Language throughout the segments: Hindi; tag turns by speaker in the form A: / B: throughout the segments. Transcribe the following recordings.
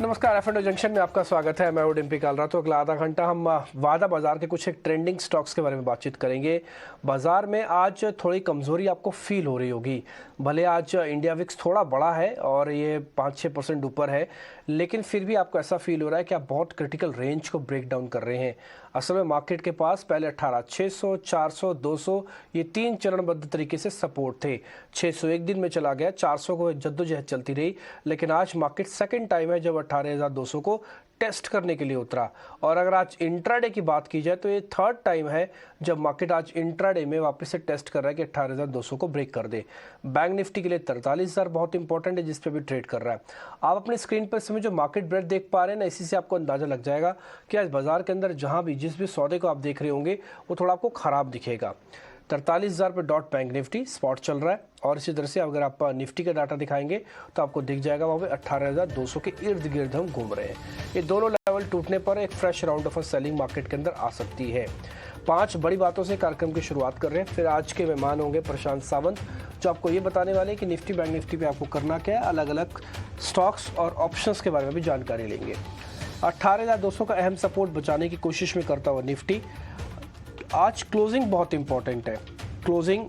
A: नमस्कार, एफ&ओ जंक्शन में आपका स्वागत है। मैं हूं डिम्पी कालरा। तो अगला आधा घंटा हम वादा बाजार के कुछ एक ट्रेंडिंग स्टॉक्स के बारे में बातचीत करेंगे। बाजार में आज थोड़ी कमजोरी आपको फील हो रही होगी। भले आज इंडिया विक्स थोड़ा बड़ा है और ये 5-6% ऊपर है, लेकिन फिर भी आपको ऐसा फील हो रहा है कि आप बहुत क्रिटिकल रेंज को ब्रेक डाउन कर रहे हैं। असल में मार्केट के पास पहले 18,600, 400, 200 ये 3 चरणबद्ध तरीके से सपोर्ट थे। 600 एक दिन में चला गया, 400 को जद्दोजहद चलती रही, लेकिन आज मार्केट सेकंड टाइम है जब 18,200 को टेस्ट करने के लिए उतरा। और अगर आज इंट्राडे की बात की जाए तो ये थर्ड टाइम है जब मार्केट आज इंट्राडे में वापस से टेस्ट कर रहा है कि 18,200 को ब्रेक कर दे। बैंक निफ्टी के लिए 43,000 बहुत इंपॉर्टेंट है, जिस पे भी ट्रेड कर रहा है। आप अपने स्क्रीन पर समय जो मार्केट ब्रेड देख पा रहे हैं ना, इसी से आपको अंदाजा लग जाएगा कि आज बाजार के अंदर जहां भी जिस भी सौदे को आप देख रहे होंगे वो थोड़ा आपको खराब दिखेगा। 43,000 पे डॉट बैंक निफ्टी स्पॉट चल रहा है। और इसी तरह से अगर आप निफ्टी का डाटा दिखाएंगे तो आपको दिख जाएगा वहाँ पे 18,200 के इर्द गिर्द हम घूम रहे हैं। ये दोनों लेवल टूटने पर एक fresh round of selling market के अंदर आ सकती है। 5 बड़ी बातों से कार्यक्रम की शुरुआत कर रहे हैं। फिर आज के मेहमान होंगे प्रशांत सावंत, जो आपको ये बताने वाले हैं कि निफ्टी बैंक निफ्टी पे आपको करना क्या है। अलग अलग स्टॉक्स और ऑप्शंस के बारे में भी जानकारी लेंगे। 18,200 का अहम सपोर्ट बचाने की कोशिश में करता हुआ निफ्टी, आज क्लोजिंग बहुत इंपॉर्टेंट है। क्लोजिंग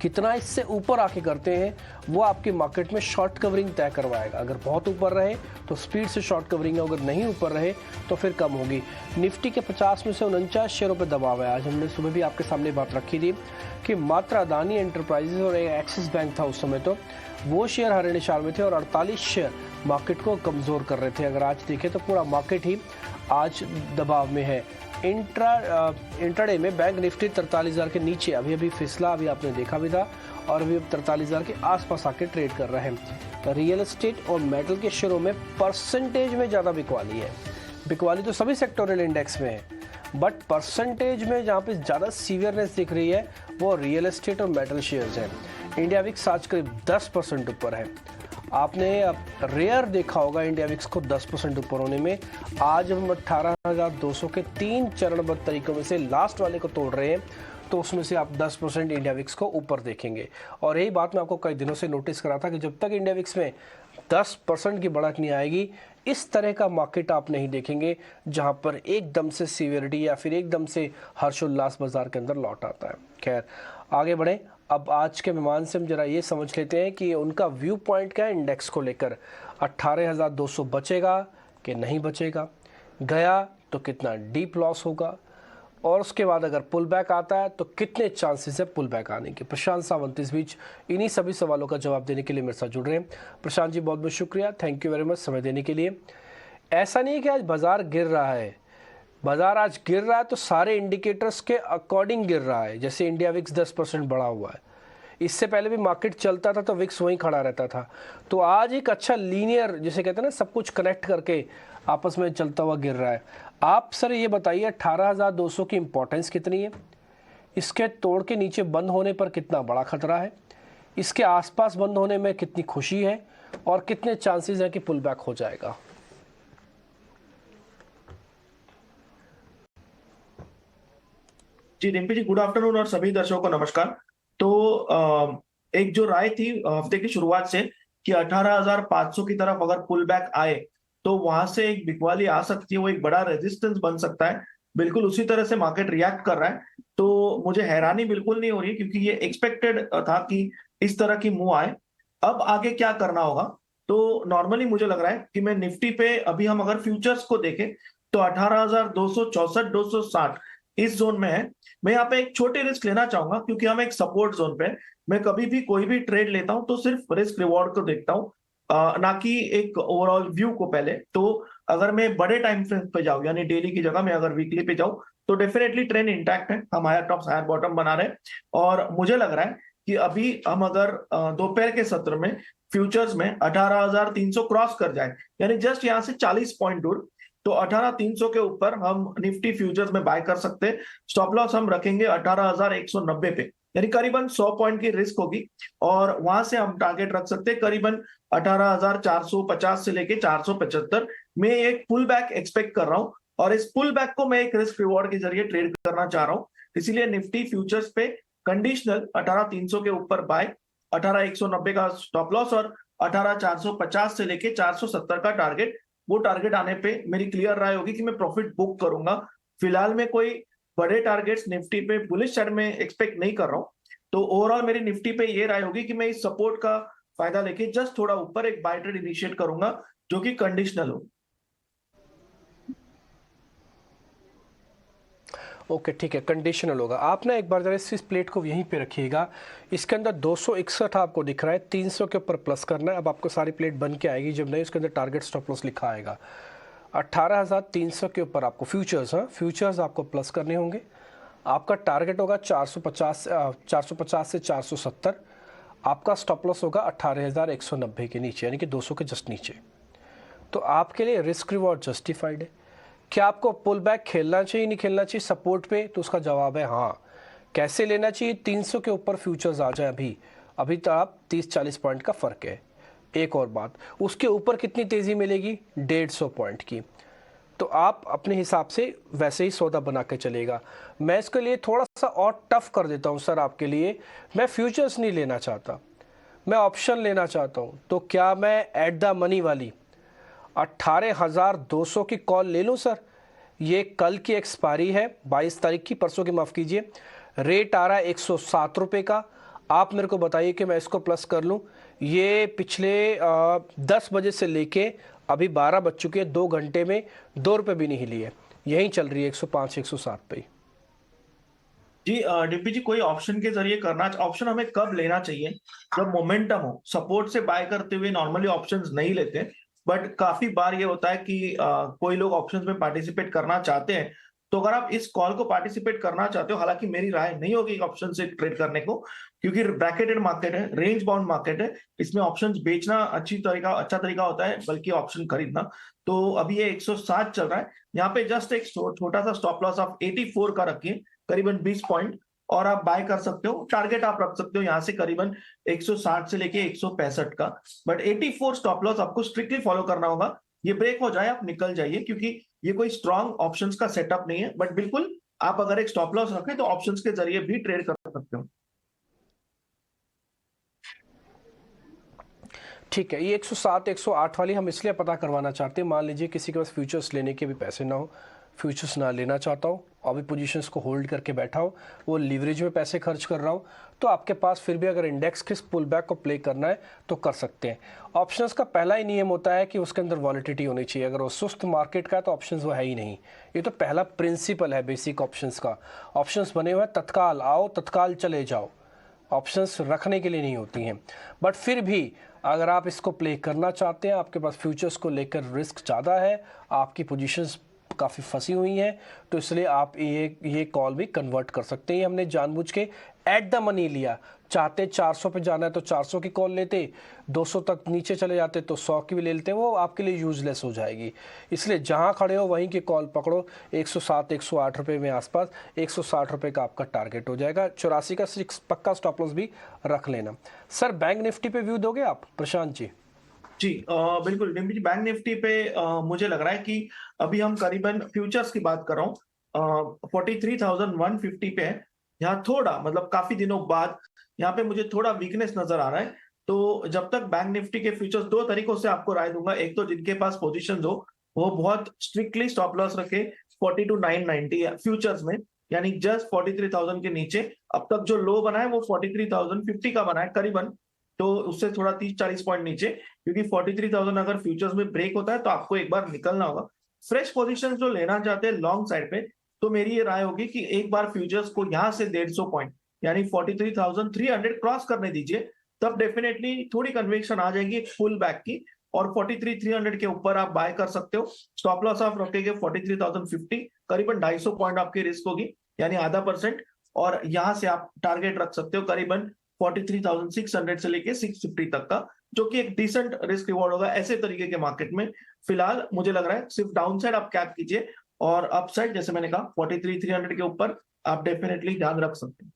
A: कितना इससे ऊपर आके करते हैं वो आपकी मार्केट में शॉर्ट कवरिंग तय करवाएगा। अगर बहुत ऊपर रहे तो स्पीड से शॉर्ट कवरिंग है, अगर नहीं ऊपर रहे तो फिर कम होगी। निफ्टी के 50 में से 49 शेयरों पर दबाव है। आज हमने सुबह भी आपके सामने बात रखी थी कि मात्र अदानी एंटरप्राइजेज और एक्सिस बैंक था उस समय, तो वो शेयर हरे निशान में थे और 48 शेयर मार्केट को कमज़ोर कर रहे थे। अगर आज देखें तो पूरा मार्केट ही आज दबाव में है। इंट्राडे में बैंक निफ्टी 43,000 के नीचे अभी फिसला, अभी आपने देखा भी था, और अभी 43,000 के आसपास आके ट्रेड कर रहे हैं। रियल एस्टेट और मेटल के शेयरों में परसेंटेज में ज़्यादा बिकवाली है। बिकवाली तो सभी सेक्टोरल इंडेक्स में है, बट परसेंटेज में जहाँ पे ज़्यादा सीवियरनेस दिख रही है वो रियल एस्टेट और मेटल शेयर्स हैं। इंडिया विक्स आज करीब 10% ऊपर है। आपने रेयर देखा होगा इंडिया विक्स को 10% ऊपर होने में। आज हम 18,200 के 3 चरणबद्ध तरीकों में से लास्ट वाले को तोड़ रहे हैं, तो उसमें से आप 10% इंडिया विक्स को ऊपर देखेंगे। और यही बात मैं आपको कई दिनों से नोटिस करा था कि जब तक इंडिया विक्स में 10% की बढ़त नहीं आएगी, इस तरह का मार्केट आप नहीं देखेंगे जहां पर एकदम से सीवियरिटी या फिर एकदम से हर्षोल्लास बाजार के अंदर लौट आता है। खैर, आगे बढ़े। अब आज के मेहमान से हम जरा ये समझ लेते हैं कि उनका व्यू पॉइंट क्या है इंडेक्स को लेकर। 18,200 बचेगा कि नहीं बचेगा, गया तो कितना डीप लॉस होगा, और उसके बाद अगर पुल बैक आता है तो कितने चांसेस है पुल बैक आने के। प्रशांत सावंत इस बीच इन्हीं सभी सवालों का जवाब देने के लिए मेरे साथ जुड़ रहे हैं। प्रशांत जी, बहुत बहुत शुक्रिया, थैंक यू वेरी मच समय देने के लिए। ऐसा नहीं है कि आज बाजार गिर रहा है। बाजार आज गिर रहा है तो सारे इंडिकेटर्स के अकॉर्डिंग गिर रहा है। जैसे इंडिया विक्स 10% बढ़ा हुआ है, इससे पहले भी मार्केट चलता था तो विक्स वहीं खड़ा रहता था। तो आज एक अच्छा लीनियर, जिसे कहते हैं ना, सब कुछ कनेक्ट करके आपस में चलता हुआ गिर रहा है। आप सर ये बताइए 18,200 की इंपॉर्टेंस कितनी है, इसके तोड़ के नीचे बंद होने पर कितना बड़ा खतरा है, इसके आसपास बंद होने में कितनी खुशी है, और कितने चांसेस हैं कि पुल बैक हो जाएगा।
B: जी डिम्पी जी, गुड आफ्टरनून और सभी दर्शकों को नमस्कार। तो एक जो राय थी हफ्ते की शुरुआत से कि 18,500 की तरफ अगर पुल बैक आए तो वहां से एक बिकवाली आ सकती है, वो एक बड़ा रेजिस्टेंस बन सकता है। बिल्कुल उसी तरह से मार्केट रिएक्ट कर रहा है। तो मुझे हैरानी बिल्कुल नहीं हो रही, क्योंकि ये एक्सपेक्टेड था कि इस तरह की मूव आए। अब आगे क्या करना होगा, तो नॉर्मली मुझे लग रहा है कि मैं निफ्टी पे अभी हम अगर फ्यूचर्स को देखें तो 18,264, 260 इस जोन में है। मैं यहाँ पे एक छोटी रिस्क लेना चाहूंगा, क्योंकि हम एक सपोर्ट जोन पे हैं। मैं कभी भी कोई भी ट्रेड लेता हूं तो सिर्फ रिस्क रिवॉर्ड को देखता हूं, ना कि एक ओवरऑल व्यू को। पहले तो अगर मैं बड़े टाइम फ्रेम पे जाऊं, यानी डेली की जगह मैं अगर वीकली पे जाऊं, तो डेफिनेटली ट्रेंड इंटैक्ट है। हम हायर टॉप्स हायर बॉटम बना रहे हैं, और मुझे लग रहा है कि अभी हम अगर दोपहर के सत्र में फ्यूचर्स में 18,300 क्रॉस कर जाए, यानी जस्ट यहाँ से 40 पॉइंट दूर, तो 18,300 के ऊपर हम निफ्टी फ्यूचर्स में बाय कर सकते हैं। स्टॉप लॉस हम रखेंगे 18,190 पे, यानी करीबन 100 पॉइंट की रिस्क होगी। और वहां से हम टारगेट रख सकते हैं करीबन 18,450 से लेके 475 में। एक पुल बैक एक्सपेक्ट कर रहा हूं, और इस पुल बैक को मैं एक रिस्क रिवॉर्ड के जरिए ट्रेड करना चाह रहा हूं। इसीलिए निफ्टी फ्यूचर्स पे कंडीशनल 18,300 के ऊपर बाय, 18,190 का स्टॉप लॉस और 18,450 से लेके 470 का टारगेट वो टारगेट आने पे मेरी क्लियर राय होगी कि मैं प्रॉफिट बुक करूंगा। फिलहाल मैं कोई बड़े टारगेट्स निफ्टी पे बुलिश साइड में एक्सपेक्ट नहीं कर रहा हूँ। तो ओवरऑल मेरी निफ्टी पे ये राय होगी कि मैं इस सपोर्ट का फायदा लेके जस्ट थोड़ा ऊपर एक बाय ट्रेड इनिशिएट करूंगा, जो कि कंडीशनल हो।
A: ओके ठीक है, कंडीशनल होगा। आप ना एक बार जरा इस प्लेट को यहीं पे रखिएगा। इसके अंदर 261 आपको दिख रहा है, 300 के ऊपर प्लस करना है। अब आपको सारी प्लेट बन के आएगी, जब नहीं उसके अंदर टारगेट स्टॉप लॉस लिखा आएगा। 18,300 के ऊपर आपको फ्यूचर्स, हाँ फ्यूचर्स आपको प्लस करने होंगे। आपका टारगेट होगा 450 से 470। आपका स्टॉप लॉस होगा 18,190 के नीचे, यानी कि 200 के जस्ट नीचे। तो आपके लिए रिस्क रिवॉर्ड जस्टिफाइड है। क्या आपको पुल बैक खेलना चाहिए, नहीं खेलना चाहिए सपोर्ट पे? तो उसका जवाब है हाँ। कैसे लेना चाहिए? 300 के ऊपर फ्यूचर्स आ जाए अभी, अभी तो आप 30-40 पॉइंट का फ़र्क है। एक और बात, उसके ऊपर कितनी तेज़ी मिलेगी? 150 पॉइंट की। तो आप अपने हिसाब से वैसे ही सौदा बना के चलेगा। मैं इसके लिए थोड़ा सा और टफ कर देता हूँ सर आपके लिए। मैं फ्यूचर्स नहीं लेना चाहता, मैं ऑप्शन लेना चाहता हूँ। तो क्या मैं एट द मनी वाली 18,200 की कॉल ले लूँ सर? ये कल की एक्सपायरी है, 22 तारीख की, परसों की माफ़ कीजिए। रेट आ रहा है 107 रुपये का। आप मेरे को बताइए कि मैं इसको प्लस कर लूँ। ये पिछले 10 बजे से लेके अभी 12 बज चुके हैं, 2 घंटे में 2 रुपये भी नहीं हिली है, यहीं चल रही है 105-107 पे।
B: जी डीपी जी, कोई ऑप्शन के जरिए करना, ऑप्शन हमें कब लेना चाहिए? जब मोमेंटम हो। सपोर्ट से बाय करते हुए नॉर्मली ऑप्शंस नहीं लेते, बट काफी बार ये होता है कि कोई लोग ऑप्शंस में पार्टिसिपेट करना चाहते हैं। तो अगर आप इस कॉल को पार्टिसिपेट करना चाहते हो, हालांकि मेरी राय नहीं होगी ऑप्शन से ट्रेड करने को, क्योंकि ब्रैकेटेड मार्केट है, रेंज बाउंड मार्केट है। इसमें ऑप्शंस बेचना अच्छा तरीका होता है, बल्कि ऑप्शन खरीदना। तो अभी ये 107 चल रहा है। यहाँ पे जस्ट एक छोटा सा स्टॉप लॉस आप 84 का रखिए, करीबन 20 पॉइंट, और आप बाय कर सकते हो। टारगेट आप रख सकते हो यहाँ से करीबन 160 से लेके 165 का, बट 84 स्टॉप लॉस आपको स्ट्रिक्टली फॉलो करना होगा। ये ब्रेक हो जाए आप निकल जाइए, क्योंकि ये कोई स्ट्रॉन्ग ऑप्शंस का सेटअप नहीं है। बट बिल्कुल आप अगर एक स्टॉप लॉस रखें तो ऑप्शंस के जरिए भी ट्रेड कर सकते हो।
A: ठीक है, ये 107 108 वाली हम इसलिए पता करवाना चाहते हैं। मान लीजिए किसी के पास फ्यूचर्स लेने के भी पैसे ना हो, फ्यूचर्स ना लेना चाहता हो, अभी पोजीशंस को होल्ड करके बैठा हो, वो लीवरेज में पैसे खर्च कर रहा हो, तो आपके पास फिर भी अगर इंडेक्स के पुल बैक को प्ले करना है तो कर सकते हैं। ऑप्शंस का पहला ही नियम होता है कि उसके अंदर वॉलिटिलिटी होनी चाहिए। अगर वो सुस्त मार्केट का है तो ऑप्शंस वो है ही नहीं। ये तो पहला प्रिंसिपल है बेसिक ऑप्शंस का। ऑप्शंस बने हुए हैं तत्काल आओ तत्काल चले जाओ, ऑप्शंस रखने के लिए नहीं होती हैं। बट फिर भी अगर आप इसको प्ले करना चाहते हैं, आपके पास फ्यूचर्स को लेकर रिस्क ज़्यादा है, आपकी पोजीशंस काफ़ी फंसी हुई हैं, तो इसलिए आप ये कॉल भी कन्वर्ट कर सकते हैं। हमने जानबूझ के एट द मनी लिया। चाहते 400 पे जाना है तो 400 की कॉल लेते, 200 तक नीचे चले जाते तो 100 की भी ले लेते, वो आपके लिए यूजलेस हो जाएगी। इसलिए जहां खड़े हो वहीं की कॉल पकड़ो। 107 108 रुपये में आसपास 160 रुपये का आपका टारगेट हो जाएगा। 84 का पक्का स्टॉप लॉस भी रख लेना। सर बैंक निफ्टी पे व्यू दोगे आप प्रशांत जी?
B: जी बिल्कुल डिम्पी जी, बैंक निफ्टी पे मुझे लग रहा है कि अभी हम करीबन फ्यूचर्स की बात कर रहा हूँ, 43,150 पे है। यहाँ थोड़ा मतलब काफी दिनों बाद यहाँ पे मुझे थोड़ा वीकनेस नजर आ रहा है। तो जब तक बैंक निफ्टी के फ्यूचर्स, दो तरीकों से आपको राय दूंगा। एक तो जिनके पास पोजीशन हो वो बहुत स्ट्रिक्टली स्टॉप लॉस रखे 42,990 फ्यूचर्स में, यानी जस्ट 43,000 के नीचे। अब तक जो लो बना है वो 43,050 का बना है करीबन, तो उससे थोड़ा 30-40 पॉइंट नीचे, क्योंकि 43,000 अगर फ्यूचर्स में ब्रेक होता है तो आपको एक बार निकलना होगा। फ्रेश पोजीशन जो लेना चाहते हैं लॉन्ग साइड पे, तो मेरी ये राय होगी कि एक बार फ्यूचर्स को यहां से 150 पॉइंट यानी 43,300 क्रॉस करने दीजिए, तब डेफिनेटली थोड़ी कन्विक्शन आ जाएगी एक फुल बैक की, और 43,300 के ऊपर आप बाय कर सकते हो। स्टॉप लॉस आप रखेंगे 43,050, करीबन 250 पॉइंट आपकी रिस्क होगी, यानी आधा %। और यहां से आप टारगेट रख सकते हो करीबन 43,600 से लेके 650 तक का, जो कि एक डिसेंट रिस्क रिवॉर्ड होगा ऐसे तरीके के मार्केट में। फिलहाल मुझे लग रहा है सिर्फ डाउन साइड आप कैप कीजिए, और अप साइड जैसे मैंने कहा 43,300 के ऊपर आप डेफिनेटली ध्यान रख सकते हैं।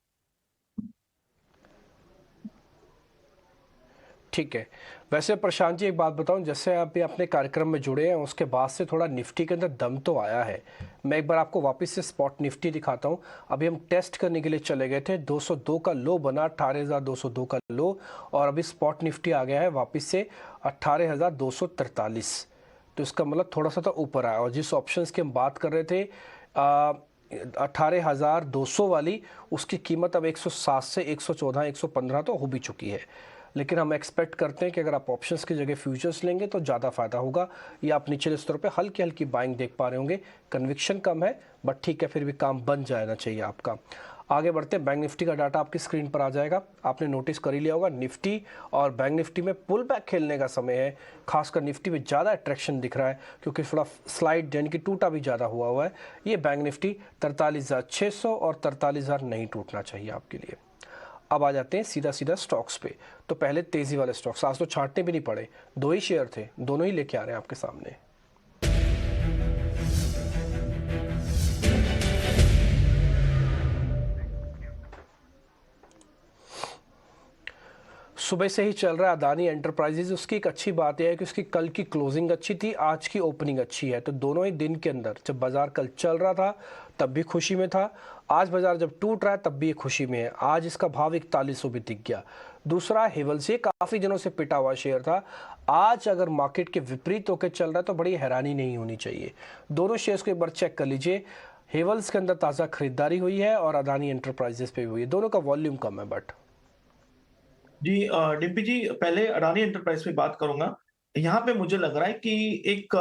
A: ठीक है। वैसे प्रशांत जी एक बात बताऊं, जैसे आप भी अपने कार्यक्रम में जुड़े हैं उसके बाद से थोड़ा निफ्टी के अंदर दम तो आया है। मैं एक बार आपको वापस से स्पॉट निफ्टी दिखाता हूं। अभी हम टेस्ट करने के लिए चले गए थे, 202 का लो बना, 18,202 का लो, और अभी स्पॉट निफ्टी आ गया है वापस से 18,243। तो तो इसका मतलब थोड़ा सा तो ऊपर आया। और जिस ऑप्शंस की हम बात कर रहे थे 18,200 वाली, उसकी कीमत अब 107 से 114 115 तो हो भी चुकी है। लेकिन हम एक्सपेक्ट करते हैं कि अगर आप ऑप्शंस की जगह फ्यूचर्स लेंगे तो ज़्यादा फ़ायदा होगा। या आप निचले स्तर पे हल्की हल्की बाइंग देख पा रहे होंगे। कन्विक्शन कम है बट ठीक है, फिर भी काम बन जाना चाहिए आपका। आगे बढ़ते हैं, बैंक निफ्टी का डाटा आपकी स्क्रीन पर आ जाएगा। आपने नोटिस कर ही लिया होगा, निफ्टी और बैंक निफ्टी में पुल बैक खेलने का समय है। खासकर निफ्टी में ज़्यादा अट्रैक्शन दिख रहा है क्योंकि थोड़ा स्लाइड यानी कि टूटा भी ज़्यादा हुआ है। ये बैंक निफ्टी 43,600 और 43,000 नहीं टूटना चाहिए आपके लिए। अब आ जाते हैं सीधा सीधा स्टॉक्स पे। तो पहले तेज़ी वाले स्टॉक्स, आज तो छांटने भी नहीं पड़े, 2 ही शेयर थे, दोनों ही लेके आ रहे हैं आपके सामने। सुबह से ही चल रहा है अदानी एंटरप्राइजेज। उसकी एक अच्छी बात यह है कि उसकी कल की क्लोजिंग अच्छी थी, आज की ओपनिंग अच्छी है। तो दोनों ही दिन के अंदर, जब बाजार कल चल रहा था तब भी खुशी में था, आज बाजार जब टूट रहा है तब भी ये खुशी में है। आज इसका भाव 4100 भी दिख गया। दूसरा हेवल्स, ये काफ़ी दिनों से पिटा हुआ शेयर था, आज अगर मार्केट के विपरीत होकर चल रहा है तो बड़ी हैरानी नहीं होनी चाहिए। दोनों शेयर्स को एक बार चेक कर लीजिए। हेवल्स के अंदर ताज़ा खरीदारी हुई है और अदानी एंटरप्राइजेस पे भी हुई है। दोनों का वॉल्यूम कम है बट
B: जी डिम्पी जी, पहले अडानी एंटरप्राइज पे बात करूंगा। यहाँ पे मुझे लग रहा है कि एक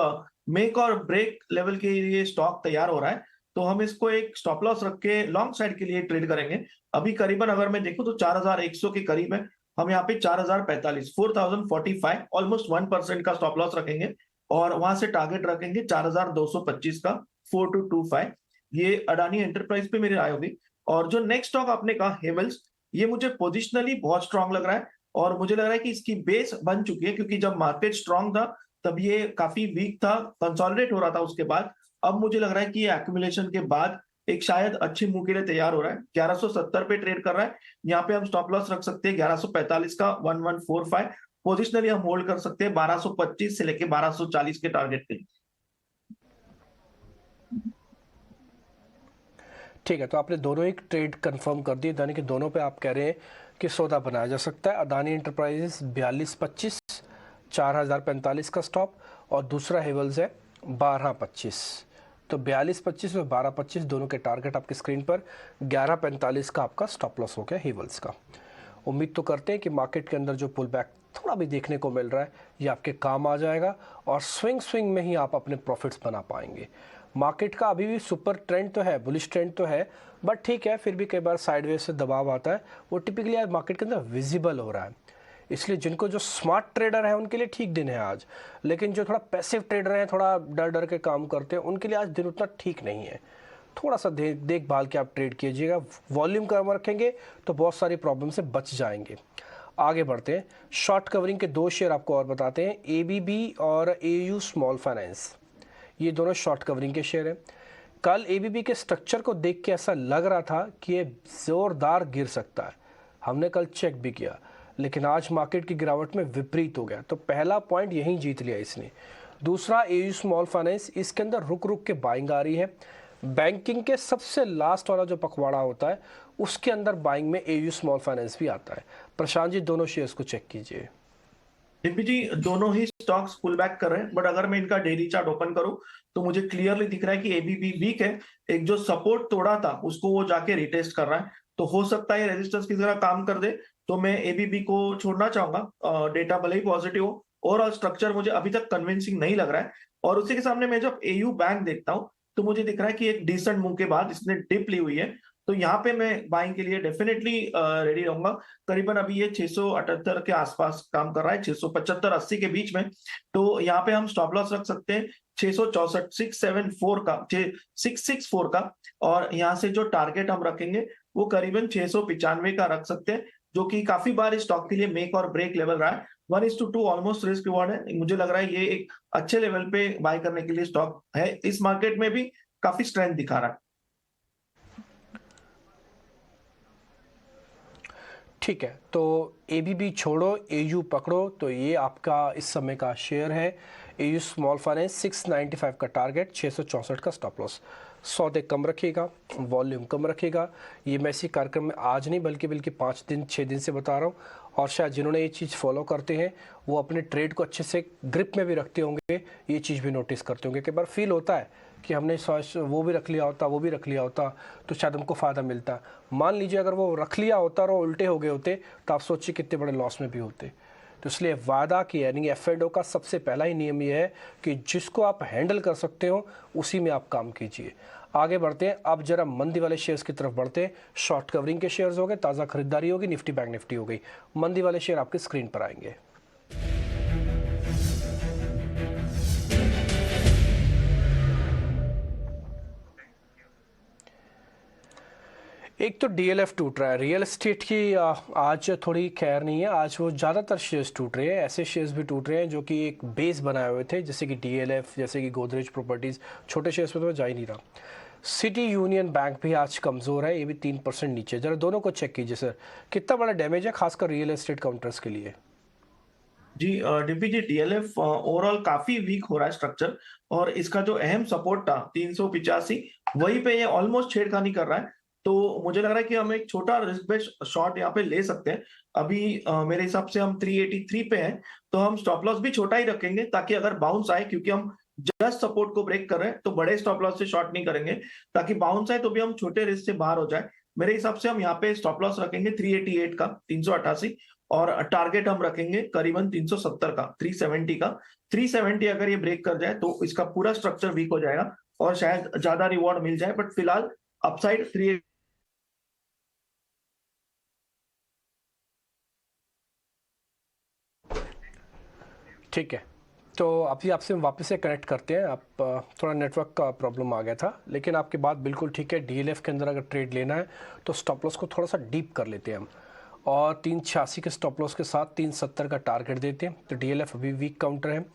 B: मेक और ब्रेक लेवल के लिए स्टॉक तैयार हो रहा है, तो हम इसको एक स्टॉप लॉस रख के लॉन्ग साइड के लिए ट्रेड करेंगे। अभी करीबन अगर मैं देखूं तो 4,100 के करीब है। हम यहाँ पे 4,045 4,045 ऑलमोस्ट 1% का स्टॉप लॉस रखेंगे और वहां से टारगेट रखेंगे 4,225 का 4,225। ये अडानी एंटरप्राइज पे मेरी राय होगी। और जो नेक्स्ट स्टॉक आपने कहा हेवल्स, ये मुझे पोजिशनली बहुत स्ट्रांग लग रहा है और मुझे लग रहा है कि इसकी बेस बन चुकी है, क्योंकि जब मार्केट स्ट्रांग था तब ये काफी वीक था, कंसोलिडेट हो रहा था उसके बाद। अब मुझे लग रहा है कि ये एक्यूमुलेशन के बाद एक शायद अच्छे मुंह के लिए तैयार हो रहा है। 1170 पे ट्रेड कर रहा है। यहाँ पे हम स्टॉप लॉस रख सकते हैं 1145 का 1145। पोजिशनली हम होल्ड कर सकते हैं 1225 से लेके 1240 के टारगेट पे।
A: ठीक है। तो आपने दोनों ही ट्रेड कंफर्म कर दिए, यानी कि दोनों पे आप कह रहे हैं कि सौदा बनाया जा सकता है। अदानी एंटरप्राइजेस 4225, 4,045 का स्टॉप, और दूसरा हेवल्स है 1225। तो 4225 और 1225 दोनों के टारगेट आपकी स्क्रीन पर। 1145 का आपका स्टॉप लॉस हो गया हेवल्स का। उम्मीद तो करते हैं कि मार्केट के अंदर जो पुल बैक थोड़ा भी देखने को मिल रहा है ये आपके काम आ जाएगा और स्विंग में ही आप अपने प्रॉफिट्स बना पाएंगे। मार्केट का अभी भी सुपर ट्रेंड तो है, बुलिश ट्रेंड तो है, बट ठीक है, फिर भी कई बार साइडवेज से दबाव आता है, वो टिपिकली आज मार्केट के अंदर विजिबल हो रहा है। इसलिए जिनको जो स्मार्ट ट्रेडर है उनके लिए ठीक दिन है आज, लेकिन जो थोड़ा पैसिव ट्रेडर हैं, थोड़ा डर डर के काम करते हैं, उनके लिए आज दिन उतना ठीक नहीं है। थोड़ा सा देखभाल के आप ट्रेड कीजिएगा। वॉल्यूम कम रखेंगे तो बहुत सारी प्रॉब्लम से बच जाएंगे। आगे बढ़ते हैं, शॉर्ट कवरिंग के 2 शेयर आपको और बताते हैं, एबीबी और एयू स्मॉल फाइनेंस। ये दोनों शॉर्ट कवरिंग के शेयर हैं। कल एबीबी के स्ट्रक्चर को देख के ऐसा लग रहा था कि ये ज़ोरदार गिर सकता है, हमने कल चेक भी किया, लेकिन आज मार्केट की गिरावट में विपरीत हो गया। तो पहला पॉइंट यहीं जीत लिया इसने। दूसरा एयू स्मॉल फाइनेंस, इसके अंदर रुक रुक के बाइंग आ रही है। बैंकिंग के सबसे लास्ट वाला जो पखवाड़ा होता है उसके अंदर बाइंग में एयू स्मॉल फाइनेंस भी आता है। प्रशांत जी, दोनों शेयर्स को चेक कीजिए।
B: डिम्पी जी, दोनों ही स्टॉक्स पुल बैक कर रहे हैं, बट अगर मैं इनका डेली चार्ट ओपन करूं तो मुझे क्लियरली दिख रहा है कि एबीबी वीक है। एक जो सपोर्ट तोड़ा था उसको वो जाके रिटेस्ट कर रहा है, तो हो सकता है रेजिस्टेंस की तरह काम कर दे। तो मैं एबीबी को छोड़ना चाहूंगा। डेटा भले ही पॉजिटिव हो, ओवरऑल स्ट्रक्चर मुझे अभी तक कन्विंसिंग नहीं लग रहा है। और उसी के सामने मैं जब एयू बैंक देखता हूं तो मुझे दिख रहा है कि एक डिसेंट मूव के बाद इसने डिप ली हुई है। तो यहाँ पे मैं बाइंग के लिए डेफिनेटली रेडी रहूंगा। करीबन अभी ये 678 के आसपास काम कर रहा है, 675-80 के बीच में। तो यहाँ पे हम स्टॉप लॉस रख सकते हैं 664 674 का 664 का। और यहाँ से जो टारगेट हम रखेंगे वो करीबन 695 का रख सकते हैं, जो कि काफी बार इस स्टॉक के लिए मेक और ब्रेक लेवल रहा है। 1:2 ऑलमोस्ट रिस्क रिवॉर्ड है। मुझे लग रहा है ये एक अच्छे लेवल पे बाय करने के लिए स्टॉक है। इस मार्केट में भी काफी स्ट्रेंथ दिखा रहा है।
A: ठीक है, तो एबीबी छोड़ो, एयू पकड़ो। तो ये आपका इस समय का शेयर है। एयू स्मॉल फाइनेंस 695 का टारगेट, 664 का स्टॉप लॉस। सौदे कम रखिएगा, वॉल्यूम कम रखिएगा। ये मैं इसी कार्यक्रम में आज नहीं बल्कि 5 दिन 6 दिन से बता रहा हूँ। और शायद जिन्होंने ये चीज़ फॉलो करते हैं वो अपने ट्रेड को अच्छे से ग्रिप में भी रखते होंगे, ये चीज़ भी नोटिस करते होंगे। कई बार फील होता है कि हमने वो भी रख लिया होता, वो भी रख लिया होता तो शायद हमको फ़ायदा मिलता। मान लीजिए अगर वो रख लिया होता और वो उल्टे हो गए होते तो आप सोचिए कितने बड़े लॉस में भी होते। तो इसलिए वादा की यानी F&O का सबसे पहला ही नियम ये है कि जिसको आप हैंडल कर सकते हो उसी में आप काम कीजिए। आगे बढ़ते हैं, अब जरा मंदी वाले शेयर्स की तरफ बढ़ते हैं। शॉर्ट कवरिंग के शेयर्स हो गए, ताज़ा खरीदारी होगी, निफ्टी बैंक निफ्टी हो गई। मंदी वाले शेयर आपकी स्क्रीन पर आएंगे। एक तो DLF टूट रहा है, रियल एस्टेट की आज थोड़ी खैर नहीं है। आज वो ज़्यादातर शेयर्स टूट रहे हैं, ऐसे शेयर्स भी टूट रहे हैं जो कि एक बेस बनाए हुए थे, जैसे कि DLF, जैसे कि गोदरेज प्रॉपर्टीज़। छोटे शेयर्स में तो जा ही नहीं रहा। सिटी यूनियन बैंक भी आज कमज़ोर है, ये भी 3% नीचे। ज़रा दोनों को चेक कीजिए सर, कितना बड़ा डैमेज है खासकर रियल एस्टेट काउंटर्स के लिए।
B: जी डीपी जी, डीएलएफ ओवरऑल काफी वीक हो रहा है स्ट्रक्चर, और इसका जो अहम सपोर्ट था 385, वहीं पे ये ऑलमोस्ट छेड़खानी कर रहा है। तो मुझे लग रहा है कि हम एक छोटा रिस्क बेस्ड शॉट यहाँ पे ले सकते हैं। अभी मेरे हिसाब से हम 383 पे हैं, तो हम स्टॉप लॉस भी छोटा ही रखेंगे, ताकि अगर बाउंस आए, क्योंकि हम जस्ट सपोर्ट को ब्रेक कर रहे हैं, तो बड़े स्टॉप लॉस से शॉर्ट नहीं करेंगे, ताकि बाउंस आए तो भी हम छोटे रिस्क से बाहर हो जाए। मेरे हिसाब से हम यहाँ पे स्टॉप लॉस रखेंगे 388 का, 388, और टारगेट हम रखेंगे करीबन 370 का, 370 का। 370 अगर ये ब्रेक कर जाए तो इसका पूरा स्ट्रक्चर वीक हो जाएगा और शायद ज्यादा रिवॉर्ड मिल जाए, बट फिलहाल अपसाइड 3।
A: ठीक है, तो अभी आपसे वापस से कनेक्ट करते हैं। आप थोड़ा नेटवर्क का प्रॉब्लम आ गया था, लेकिन आपकी बात बिल्कुल ठीक है। DLF के अंदर अगर ट्रेड लेना है तो स्टॉप लॉस को थोड़ा सा डीप कर लेते हैं हम, और 386 के स्टॉप लॉस के साथ 370 का टारगेट देते हैं। तो DLF अभी वीक काउंटर है।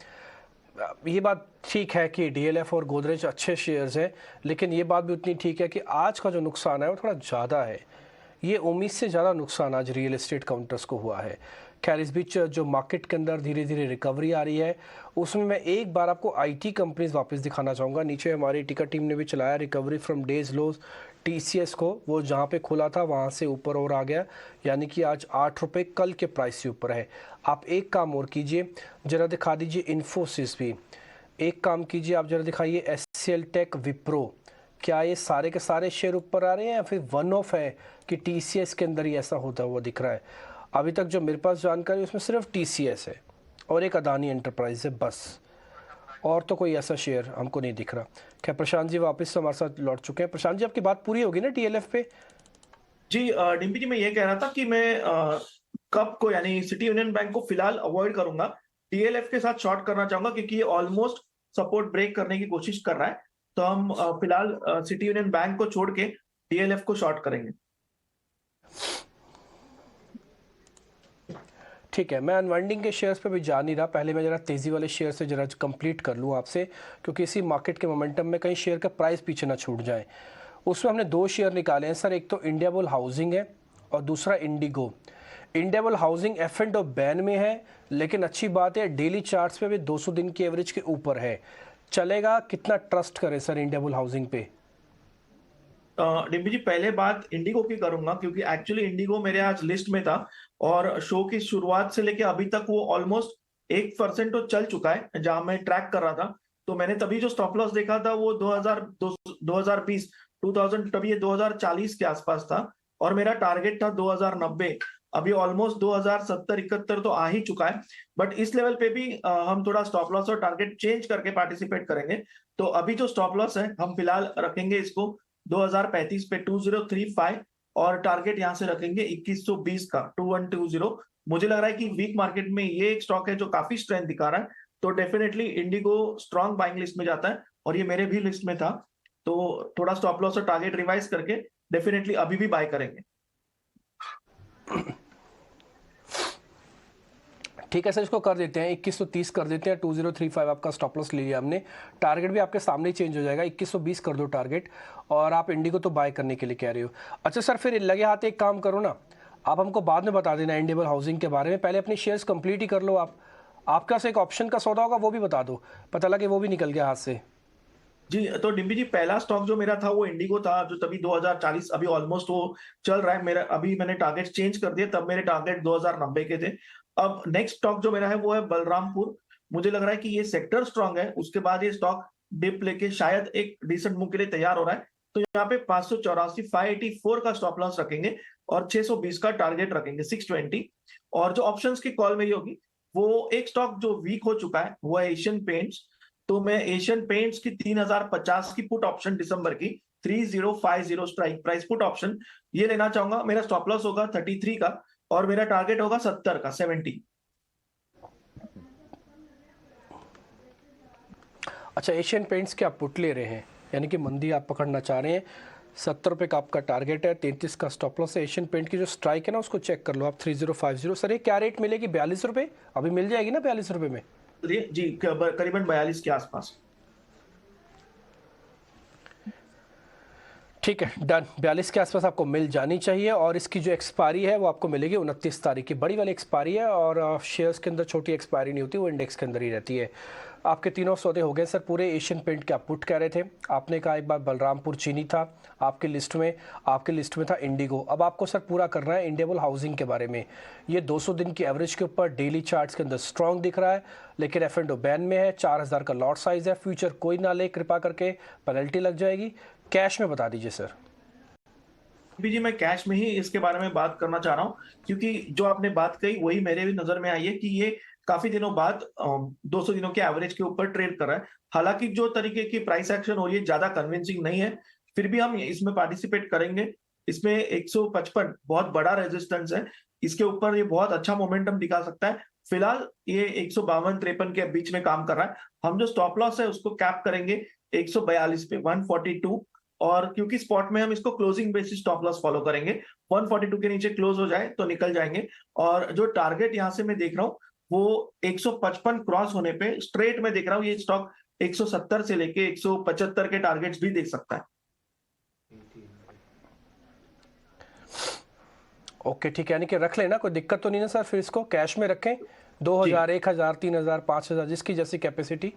A: ये बात ठीक है कि DLF और गोदरेज अच्छे शेयर्स हैं, लेकिन ये बात भी उतनी ठीक है कि आज का जो नुकसान है वो थोड़ा ज़्यादा है। ये उम्मीद से ज़्यादा नुकसान आज रियल एस्टेट काउंटर्स को हुआ है। खैर, इस बीच जो मार्केट के अंदर धीरे धीरे रिकवरी आ रही है, उसमें मैं एक बार आपको IT कंपनीज वापस दिखाना चाहूँगा। नीचे हमारी टिकर टीम ने भी चलाया recovery from days lows. TCS को वो जहाँ पे खुला था वहाँ से ऊपर और आ गया, यानी कि आज 8 रुपये कल के प्राइस से ऊपर है। आप एक काम और कीजिए, ज़रा दिखा दीजिए इन्फोसिस भी। एक काम कीजिए, आप ज़रा दिखाइए SCL टेक, विप्रो। क्या ये सारे के सारे शेयर ऊपर आ रहे हैं या फिर वन ऑफ है कि TCS के अंदर ही ऐसा होता हुआ दिख रहा है? अभी तक जो मेरे पास जानकारी उसमें सिर्फ TCS है और एक अदानी एंटरप्राइज है, बस। और तो कोई ऐसा शेयर हमको नहीं दिख रहा। क्या प्रशांत जी वापस से हमारे साथ लौट चुके हैं? प्रशांत जी, आपकी बात पूरी होगी ना DLF पे?
B: जी डिम्पी जी, मैं ये कह रहा था कि मैं कप को, यानी सिटी यूनियन बैंक को फिलहाल अवॉइड करूंगा। DLF के साथ शॉर्ट करना चाहूंगा, क्योंकि ये ऑलमोस्ट सपोर्ट ब्रेक करने की कोशिश कर रहा है। तो हम फिलहाल सिटी यूनियन बैंक को छोड़ के DLF को शॉर्ट करेंगे।
A: ठीक है, मैं अनवाइंडिंग के शेयर्स पे भी जा नहीं रहा। पहले मैं ज़रा तेज़ी वाले शेयर से ज़रा कंप्लीट कर लूँ आपसे, क्योंकि इसी मार्केट के मोमेंटम में कहीं शेयर का प्राइस पीछे ना छूट जाए। उसमें हमने 2 शेयर निकाले हैं सर, एक तो इंडियाबुल हाउसिंग है और दूसरा Indigo. Indiabulls housing F&O ban में है, लेकिन अच्छी बात है डेली चार्ट्स पे भी 200 दिन की एवरेज के ऊपर है। चलेगा? कितना ट्रस्ट करें सर इंडियाबुल हाउसिंग पे?
B: डिम्पी जी, पहले बात इंडिगो की करूंगा, क्योंकि एक्चुअली इंडिगो मेरे आज लिस्ट में था, और शो की शुरुआत से लेके अभी तक वो ऑलमोस्ट 1% तो चल चुका है जहां मैं ट्रैक कर रहा था। तो मैंने तभी जो स्टॉप लॉस देखा था वो 2020 तभी ये 2040 के आसपास था, और मेरा टारगेट था 2090। अभी ऑलमोस्ट 2070-71 तो आ ही चुका है, बट इस लेवल पे भी हम थोड़ा स्टॉप लॉस और टारगेट चेंज करके पार्टिसिपेट करेंगे। तो अभी जो स्टॉप लॉस है हम फिलहाल रखेंगे इसको 2035 पे, 2035, और टारगेट यहां से रखेंगे 2120 का, 2120। मुझे लग रहा है कि वीक मार्केट में ये एक स्टॉक है जो काफी स्ट्रेंथ दिखा रहा है, तो definitely Indigo strong buying list में जाता है, और ये मेरे भी लिस्ट में था। तो थोड़ा स्टॉप लॉस और टारगेट रिवाइज करके डेफिनेटली अभी भी बाय करेंगे।
A: ठीक है सर, इसको कर देते हैं 2130 कर देते हैं। 2035 आपका स्टॉप लॉस ले लिया हमने। टारगेट भी आपके सामने ही चेंज हो जाएगा, 2120 कर दो टारगेट। और आप इंडिगो तो बाय करने के लिए कह रहे हो। अच्छा सर, फिर लगे हाथ एक काम करो ना, आप हमको बाद में बता देना इंडियाबुल हाउसिंग के बारे में, पहले अपनी शेयर्स कंप्लीट ही कर लो। आप आपका से एक ऑप्शन का सौदा होगा वो भी बता दो, पता लगे वो भी निकल गया हाथ से।
B: जी, तो डिम्पी जी, पहला स्टॉक जो मेरा था वो इंडिगो था, जो तभी 2040, अभी ऑलमोस्ट वो चल रहा है मेरा। अभी मैंने टारगेट चेंज कर दिए, तब मेरे टारगेट 2090 के थे। अब नेक्स्ट स्टॉक जो मेरा है वो है बलरामपुर। मुझे लग रहा है कि ये सेक्टर स्ट्रांग है, उसके बाद ये स्टॉक डिप लेके शायद एक डिसेंट मूव के लिए तैयार हो रहा है। तो यहाँ पे 584 584 का स्टॉप लॉस रखेंगे और 620 का टारगेट रखेंगे, 620। और जो ऑप्शंस की कॉल मेरी होगी, वो एक स्टॉक जो वीक हो चुका है वो है एशियन पेंट्स। तो मैं एशियन पेंट्स की 3050 की पुट ऑप्शन दिसंबर की, 3050 स्ट्राइक प्राइस पुट ऑप्शन, ये लेना चाहूंगा। मेरा स्टॉप लॉस होगा 33 का और मेरा टारगेट होगा 70 का, 70।
A: अच्छा, एशियन पेंट्स के आप पुट ले रहे हैं, यानी कि मंदी आप पकड़ना चाह रहे हैं। 70 रुपये का आपका टारगेट है, 33 का स्टॉप लॉस है। एशियन पेंट की जो स्ट्राइक है ना, उसको चेक कर लो आप, 3050। सर ये क्या रेट मिलेगी? 42 रुपये अभी मिल जाएगी ना, 42 रुपये में?
B: जी, करीबन 42 के आसपास।
A: ठीक है, डन। 42 के आसपास आपको मिल जानी चाहिए। और इसकी जो एक्सपायरी है वो आपको मिलेगी 29 तारीख की, बड़ी वाली एक्सपायरी है। और शेयर्स के अंदर छोटी एक्सपायरी नहीं होती, वो इंडेक्स के अंदर ही रहती है। आपके तीनों सौदे हो गए सर पूरे। एशियन पेंट के आप पुट कह रहे थे, आपने कहा एक बार बलरामपुर चीनी था आपकी लिस्ट में, आपकी लिस्ट में था इंडिगो। अब आपको सर पूरा करना है इंडियाबुल हाउसिंग के बारे में। ये 200 दिन की एवरेज के ऊपर डेली चार्ट्स के अंदर स्ट्रॉन्ग दिख रहा है, लेकिन एफ एंड ओ बैन में है। 4000 का लॉट साइज है। फ्यूचर कोई ना ले कृपा करके, पेनल्टी लग जाएगी। कैश में बता दीजिए सर।
B: जी, मैं कैश में ही इसके बारे में बात करना चाह रहा हूँ, क्योंकि जो आपने बात कही वही मेरे भी नजर में आई है कि ये काफी दिनों बाद 200 दिनों के एवरेज के ऊपर ट्रेड कर रहा है। हालांकि जो तरीके की प्राइस एक्शन हो रही है ज्यादा कन्विंसिंग नहीं है, फिर भी हम इसमें पार्टिसिपेट करेंगे। इसमें 155 बहुत बड़ा रेजिस्टेंस है, इसके ऊपर ये बहुत अच्छा मोमेंटम दिखा सकता है। फिलहाल ये 152-53 के बीच में काम कर रहा है। हम जो स्टॉप लॉस है उसको कैप करेंगे 142 पे, 142। और क्योंकि स्पॉट में हम इसको closing basis stop loss follow करेंगे, 142 के नीचे क्लोज हो जाए तो निकल जाएंगे। और जो टारगेट यहां से मैं देख रहा हूँ वो 155 क्रॉस होने पे स्ट्रेट में देख रहा हूँ, ये स्टॉक 170 से लेके 175 के टारगेट्स भी देख सकता है।
A: ओके ठीक है, यानी कि रख लेना, कोई दिक्कत तो नहीं ना सर? फिर इसको कैश में रखें, 2000, 1000, 3000, 5000, जिसकी जैसी कैपेसिटी।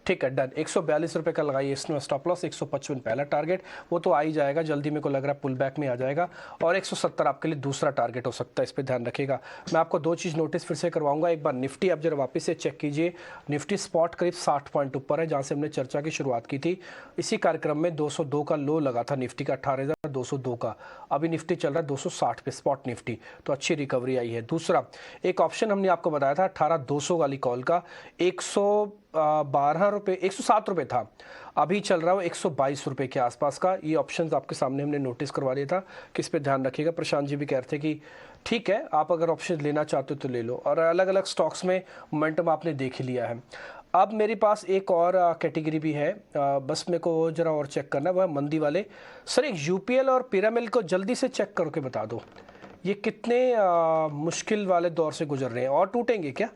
A: ठीक है, डन। 142 रुपये का लगाइए इसमें स्टॉप लॉस, 155 पहला टारगेट, वो तो आ ही जाएगा जल्दी, मेरे को लग रहा है पुल बैक में आ जाएगा। और 170 आपके लिए दूसरा टारगेट हो सकता है, इस पर ध्यान रखिएगा। मैं आपको दो चीज़ नोटिस फिर से करवाऊंगा। एक बार निफ्टी आप जरा वापस से चेक कीजिए। निफ्टी स्पॉट करीब 60 पॉइंट ऊपर है, जहाँ से हमने चर्चा की शुरुआत की थी। इसी कार्यक्रम में 202 का लो लगा था निफ्टी का, 18,202 का। अभी निफ्टी चल रहा है 260 पे, स्पॉट निफ्टी, तो अच्छी रिकवरी आई है। दूसरा एक ऑप्शन हमने आपको बताया था 18,200 वाली कॉल का, 112 रुपये, 107 रुपये था, अभी चल रहा है 122 रुपये के आसपास का। ये ऑप्शंस आपके सामने हमने नोटिस करवा दिया था कि इस पे ध्यान रखिएगा। प्रशांत जी भी कह रहे थे कि ठीक है, आप अगर ऑप्शन लेना चाहते हो तो ले लो। और अलग अलग स्टॉक्स में मोमेंटम आपने देख ही लिया है। अब मेरे पास एक और कैटेगरी भी है, बस मेरे को जरा और चेक करना है, वह मंदी वाले। सर एक यूपीएल और पिरामिल को जल्दी से चेक करके बता दो, ये कितने मुश्किल वाले दौर से गुजर रहे हैं और टूटेंगे क्या?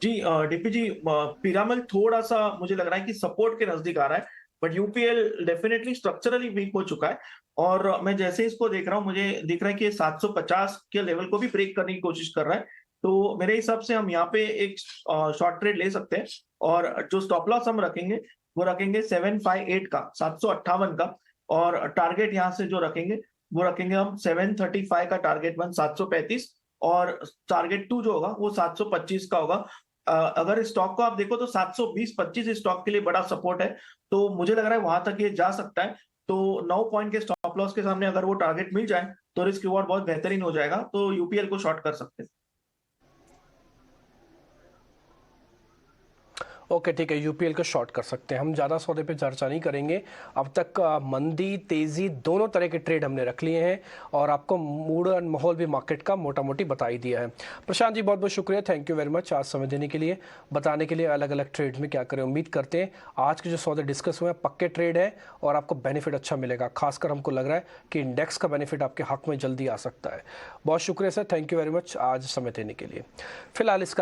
B: जी, डीपी जी, पिरामल थोड़ा सा मुझे लग रहा है कि सपोर्ट के नजदीक आ रहा है, but UPL definitely structurally weak हो चुका है। और मैं जैसे इसको देख रहा हूँ, मुझे दिख रहा है कि ये 750 के लेवल को भी ब्रेक करने की कोशिश कर रहा है। तो मेरे हिसाब से हम यहाँ पे एक शॉर्ट ट्रेड ले सकते हैं। और जो स्टॉप लॉस हम रखेंगे वो रखेंगे 758 का, 758 का। और टारगेट यहाँ से जो रखेंगे वो रखेंगे हम 735 का, टारगेट 735। और टारगेट 2 जो होगा वो 725 का होगा। अगर स्टॉक को आप देखो तो 720-25 स्टॉक के लिए बड़ा सपोर्ट है, तो मुझे लग रहा है वहां तक ये जा सकता है। तो 9 पॉइंट के स्टॉप लॉस के सामने अगर वो टारगेट मिल जाए तो रिस्क रिवॉर्ड बहुत बेहतरीन हो जाएगा, तो यूपीएल को शॉर्ट कर सकते हैं।
A: ओके ठीक है, यूपीएल को शॉर्ट कर सकते हैं हम, ज़्यादा सौदे पे चर्चा नहीं करेंगे। अब तक मंदी तेज़ी दोनों तरह के ट्रेड हमने रख लिए हैं और आपको मूड और माहौल भी मार्केट का मोटा मोटी बता ही दिया है। प्रशांत जी बहुत बहुत शुक्रिया, थैंक यू वेरी मच, आज समय देने के लिए, बताने के लिए अलग अलग ट्रेड में क्या करें। उम्मीद करते हैं आज के जो सौदे डिस्कस हुए हैं पक्के ट्रेड है और आपको बेनिफिट अच्छा मिलेगा। खासकर हमको लग रहा है कि इंडेक्स का बेनिफिट आपके हक में जल्दी आ सकता है। बहुत शुक्रिया sir, thank you very much आज समय देने के लिए। फिलहाल इस